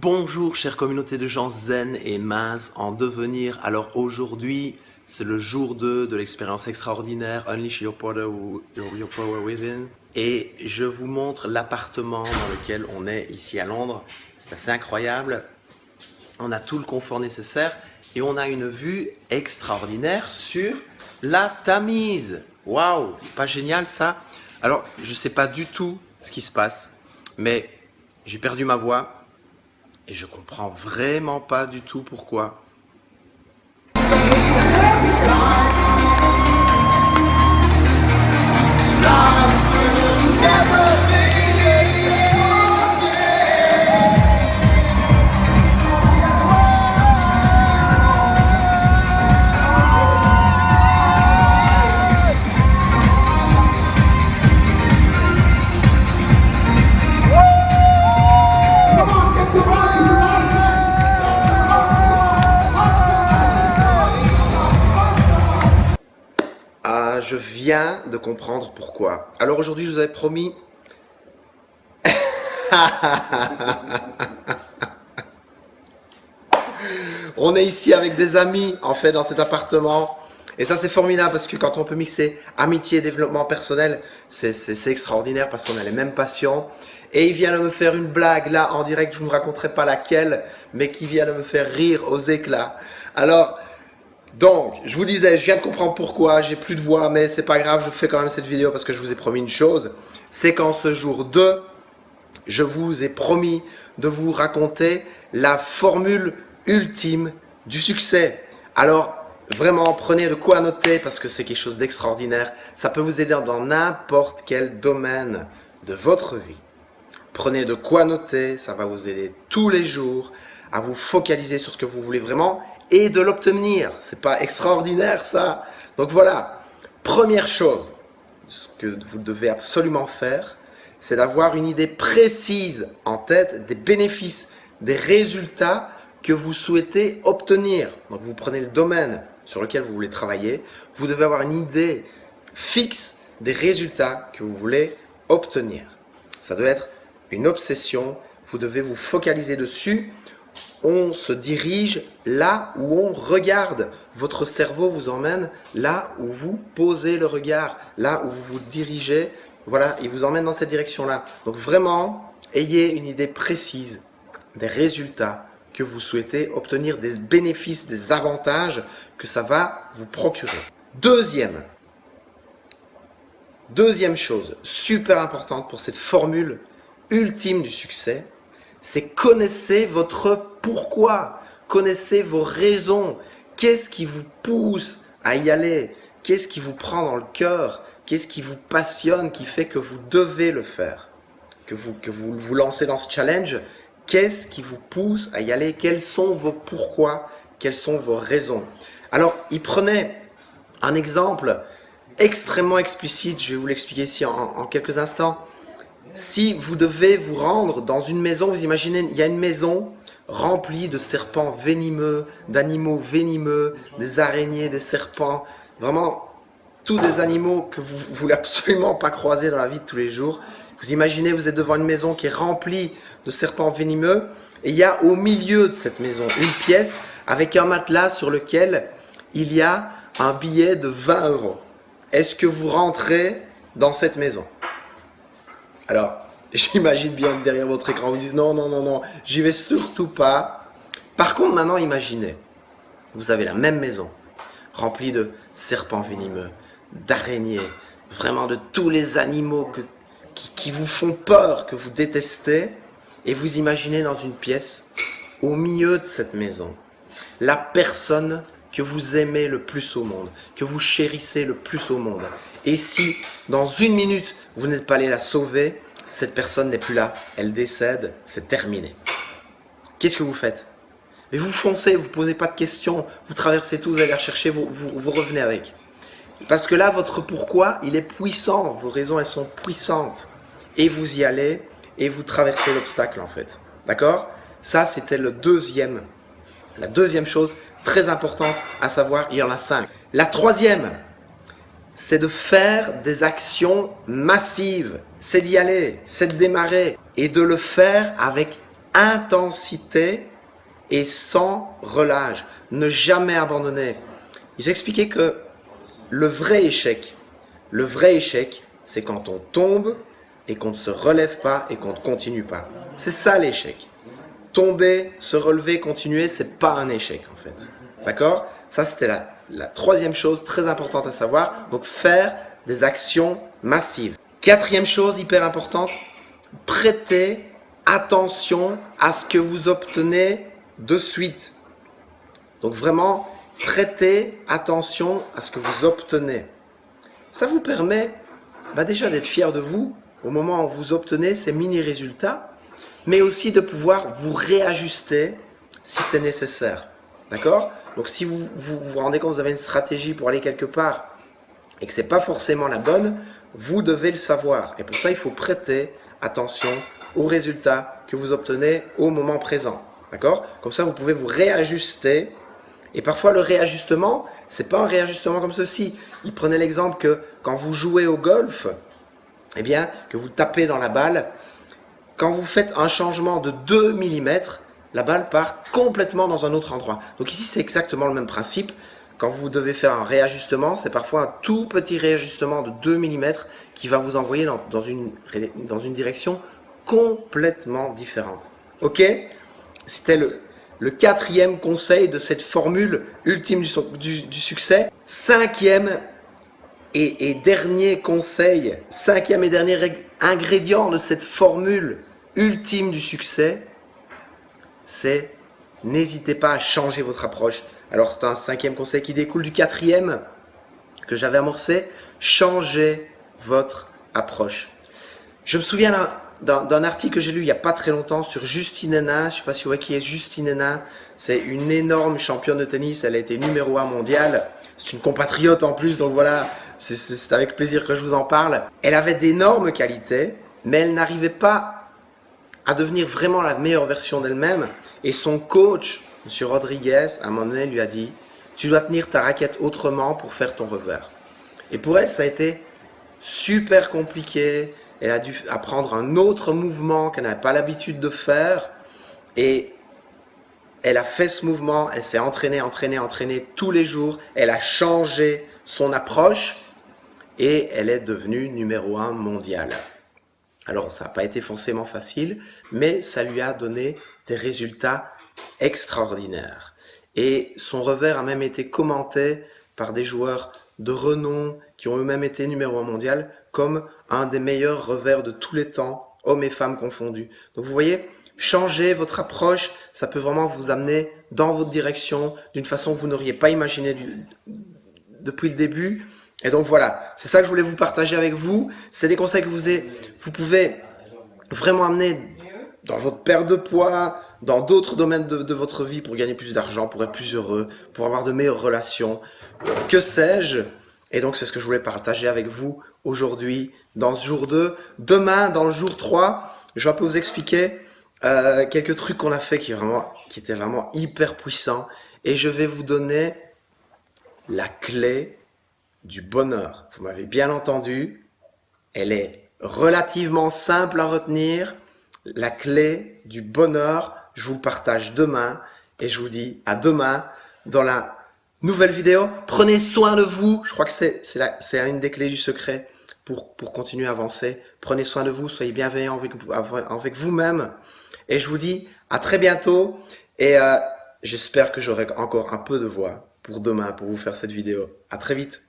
Bonjour chère communauté de gens zen et minces en devenir. Alors aujourd'hui, c'est le jour 2 de l'expérience extraordinaire Unleash your power within. Et je vous montre l'appartement dans lequel on est ici à Londres. C'est assez incroyable. On a tout le confort nécessaire et on a une vue extraordinaire sur la Tamise. Waouh, c'est pas génial ça? Alors, je sais pas du tout ce qui se passe, mais j'ai perdu ma voix. Et je comprends vraiment pas du tout pourquoi. Je viens de comprendre pourquoi. Alors aujourd'hui, je vous avais promis... On est ici avec des amis, en fait, dans cet appartement. Et ça, c'est formidable parce que quand on peut mixer amitié et développement personnel, c'est extraordinaire parce qu'on a les mêmes passions. Et il vient de me faire une blague, là, en direct, je ne vous raconterai pas laquelle, mais qui vient de me faire rire aux éclats. Alors... Donc, je vous disais, je viens de comprendre pourquoi, j'ai plus de voix, mais c'est pas grave, je fais quand même cette vidéo parce que je vous ai promis une chose. C'est qu'en ce jour 2, je vous ai promis de vous raconter la formule ultime du succès. Alors, vraiment, prenez de quoi noter parce que c'est quelque chose d'extraordinaire. Ça peut vous aider dans n'importe quel domaine de votre vie. Prenez de quoi noter, ça va vous aider tous les jours à vous focaliser sur ce que vous voulez vraiment et de l'obtenir. C'est pas extraordinaire ça? Donc voilà, première chose, ce que vous devez absolument faire, c'est d'avoir une idée précise en tête des bénéfices, des résultats que vous souhaitez obtenir. Donc vous prenez le domaine sur lequel vous voulez travailler, vous devez avoir une idée fixe des résultats que vous voulez obtenir. Ça doit être une obsession, vous devez vous focaliser dessus. On se dirige là où on regarde. Votre cerveau vous emmène là où vous posez le regard, là où vous vous dirigez. Voilà, il vous emmène dans cette direction-là. Donc vraiment, ayez une idée précise des résultats que vous souhaitez obtenir, des bénéfices, des avantages que ça va vous procurer. Deuxième chose, super importante pour cette formule ultime du succès, c'est connaissez votre pourquoi, connaissez vos raisons, qu'est-ce qui vous pousse à y aller, qu'est-ce qui vous prend dans le cœur, qu'est-ce qui vous passionne, qui fait que vous devez le faire, que vous vous lancez dans ce challenge, qu'est-ce qui vous pousse à y aller, quels sont vos pourquoi, quelles sont vos raisons. Alors, il prenait un exemple extrêmement explicite, je vais vous l'expliquer ici en quelques instants. Si vous devez vous rendre dans une maison, vous imaginez, il y a une maison remplie de serpents venimeux, d'animaux venimeux, des araignées, des serpents, vraiment tous des animaux que vous ne voulez absolument pas croiser dans la vie de tous les jours. Vous imaginez, vous êtes devant une maison qui est remplie de serpents venimeux et il y a au milieu de cette maison une pièce avec un matelas sur lequel il y a un billet de 20 €. Est-ce que vous rentrez dans cette maison ? Alors, j'imagine bien que derrière votre écran, vous dites non, non, non, non, j'y vais surtout pas. Par contre, maintenant, imaginez, vous avez la même maison, remplie de serpents venimeux, d'araignées, vraiment de tous les animaux qui vous font peur, que vous détestez, et vous imaginez dans une pièce, au milieu de cette maison, la personne que vous aimez le plus au monde, que vous chérissez le plus au monde. Et si, dans une minute, vous n'êtes pas allé la sauver, cette personne n'est plus là, elle décède, c'est terminé. Qu'est-ce que vous faites? Mais vous foncez, vous ne posez pas de questions, vous traversez tout, vous allez la chercher, vous revenez avec. Parce que là, votre pourquoi, il est puissant, vos raisons, elles sont puissantes. Et vous y allez, et vous traversez l'obstacle en fait. D'accord? Ça, c'était la deuxième chose très importante à savoir, il y en a 5. La troisième, c'est de faire des actions massives. C'est d'y aller, c'est de démarrer et de le faire avec intensité et sans relâche. Ne jamais abandonner. Ils expliquaient que le vrai échec, c'est quand on tombe et qu'on ne se relève pas et qu'on ne continue pas. C'est ça l'échec. Tomber, se relever, continuer, c'est pas un échec en fait. D'accord? Ça, c'était la troisième chose très importante à savoir. Donc, faire des actions massives. Quatrième chose hyper importante, prêtez attention à ce que vous obtenez de suite. Donc, vraiment, prêtez attention à ce que vous obtenez. Ça vous permet déjà d'être fier de vous au moment où vous obtenez ces mini-résultats, mais aussi de pouvoir vous réajuster si c'est nécessaire. D'accord? Donc si vous rendez compte que vous avez une stratégie pour aller quelque part et que ce n'est pas forcément la bonne, vous devez le savoir. Et pour ça, il faut prêter attention aux résultats que vous obtenez au moment présent. D'accord? Comme ça, vous pouvez vous réajuster. Et parfois, le réajustement, ce n'est pas un réajustement comme ceci. Il prenait l'exemple que quand vous jouez au golf, eh bien, que vous tapez dans la balle, quand vous faites un changement de 2 mm, la balle part complètement dans un autre endroit. Donc ici, c'est exactement le même principe. Quand vous devez faire un réajustement, c'est parfois un tout petit réajustement de 2 mm qui va vous envoyer dans une direction complètement différente. Ok? C'était le quatrième conseil de cette formule ultime du succès. Cinquième et dernier conseil, cinquième et dernier ingrédient de cette formule ultime du succès, c'est n'hésitez pas à changer votre approche. Alors c'est un cinquième conseil qui découle du quatrième que j'avais amorcé, changez votre approche. Je me souviens d'un article que j'ai lu il n'y a pas très longtemps sur Justine Henin. Je ne sais pas si vous voyez qui est Justine Henin. C'est une énorme championne de tennis. Elle a été numéro 1 mondial. C'est une compatriote en plus, donc voilà, c'est avec plaisir que je vous en parle. Elle avait d'énormes qualités, mais elle n'arrivait pas à devenir vraiment la meilleure version d'elle-même. Et son coach, M. Rodriguez, à un moment donné, lui a dit « Tu dois tenir ta raquette autrement pour faire ton revers. » Et pour elle, ça a été super compliqué. Elle a dû apprendre un autre mouvement qu'elle n'avait pas l'habitude de faire. Et elle a fait ce mouvement, elle s'est entraînée tous les jours. Elle a changé son approche et elle est devenue numéro 1 mondial. Alors, ça n'a pas été forcément facile, mais ça lui a donné des résultats extraordinaires. Et son revers a même été commenté par des joueurs de renom qui ont eux-mêmes été numéro 1 mondial comme un des meilleurs revers de tous les temps, hommes et femmes confondus. Donc vous voyez, changer votre approche, ça peut vraiment vous amener dans votre direction d'une façon que vous n'auriez pas imaginé depuis le début. Et donc voilà, c'est ça que je voulais vous partager avec vous. C'est des conseils que vous pouvez vraiment amener dans votre perte de poids, dans d'autres domaines de votre vie pour gagner plus d'argent, pour être plus heureux, pour avoir de meilleures relations, que sais-je. Et donc c'est ce que je voulais partager avec vous aujourd'hui dans ce jour 2. Demain, dans le jour 3, je vais un peu vous expliquer quelques trucs qu'on a fait qui étaient vraiment hyper puissants. Et je vais vous donner la clé du bonheur. Vous m'avez bien entendu, elle est relativement simple à retenir. La clé du bonheur, je vous le partage demain et je vous dis à demain dans la nouvelle vidéo. Prenez soin de vous, je crois que c'est une des clés du secret pour continuer à avancer. Prenez soin de vous, soyez bienveillants avec vous-même et je vous dis à très bientôt et j'espère que j'aurai encore un peu de voix pour demain pour vous faire cette vidéo. À très vite.